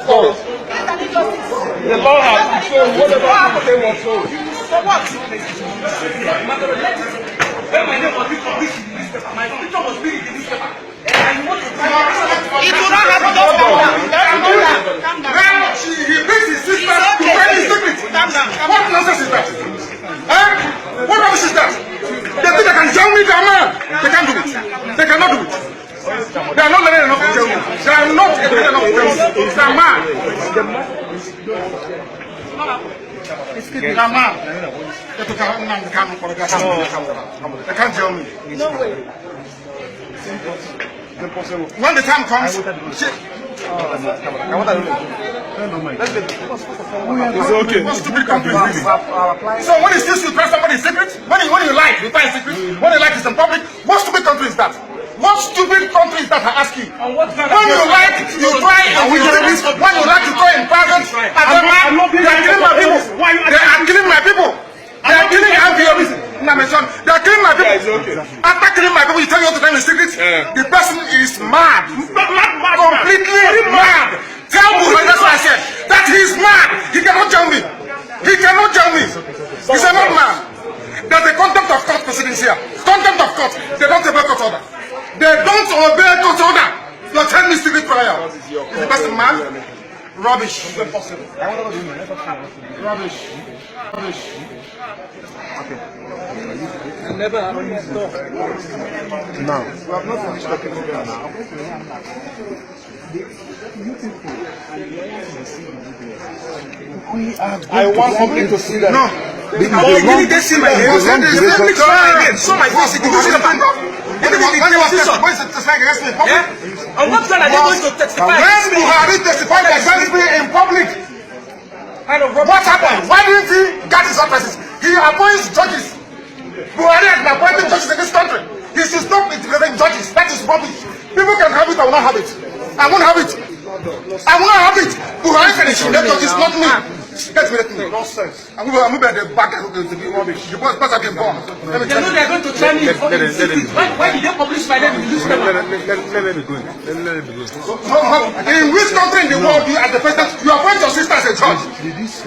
So, the law has been shown whatever they want to. For what? When my name was published in the newspaper, my picture was being in the newspaper. And you want to it will not happen. Calm down. Now he brings his sister to find his secret. What nonsense is that? What rubbish is that? They think they can tell me their man. They can't do it. They cannot do it. They are not learning enough to tell me. They are not learning enough to tell me. They are mad. They are mad. They can't tell me. No way. When the time comes, It's okay. what stupid country is this? So when is this you tell somebody's secret? When you like, you find secret. When you like, it's in public. What stupid country is that? What stupid country is that? I ask you. When you like, you try and we do this. When you like, you try in private. They are killing my people. They are killing my people. They are killing my son. They are killing my people. After killing my people, you tell me all the time in secret. The person is mad. Completely mad. Tell Buhari, that's what I said. That he is mad. He cannot tell me. He cannot tell me. He's a not man. There's a contempt of court proceedings here. Contempt of court. They don't obey court order. They don't obey court order. You're telling me secret prayer. Is the person mad? Rubbish. Rubbish. Rubbish. Okay. Never happened. Now, we have not finished talking about now. I want public to see that. No. They see my face. Show my face. Did you see the bank? When is it testifying against me in public? On what ground are they going to testify? When Buhari testified against me in public, what happened? Why didn't he get his offices? He appoints judges. Buhari has been appointing judges in this country. He should stop integrating judges. That is rubbish. People can have it, I will not have it. I won't have it. I will not have it. Buhari can intimidate judges, not me. Get me. Nonsense. I'm moving at the back to be rubbish. You must have been born. They know they are going to tell me. Why did they publish my name in the newspaper? Let me go. In which country in the world you as the president, you appoint your sister as a judge?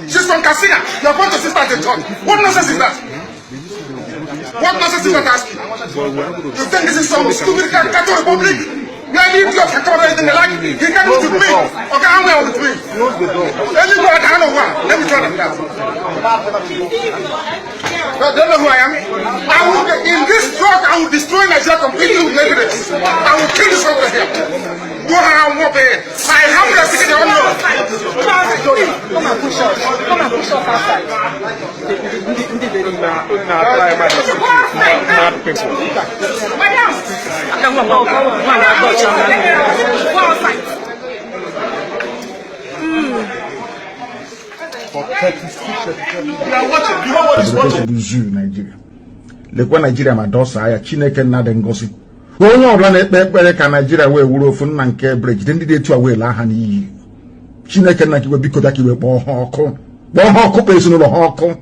She's from Casina. You appoint your sister as a judge. What nonsense is that? What nonsense is that asking? You think this is some stupid Catholic Republic? Where the idiot can come anything they like? He can't do it with me. Okay, I'm well with me. Anywhere I don't know why. Let me tell them that. They don't know who I am. In this drug, I will destroy Nigeria completely with negatives. I will kill this over here. Go around, walk here. I have to stick it on you. Come and push us. Come and push us outside. Nigeria. Lekwa Nigeria ma dosa ya Chineke nna de ngosi. Onye ọbụla na-ekpe ekpere ka Nigeria wee wuru ofu nna nke bridge dị ndị dị etu a wee laa ha n'iyi. Chineke nna kiwe biko da kiwe kpọọ ha ọkụ. Kpọọ ha ọkụ kpee ezinụlọ ha ọkụ.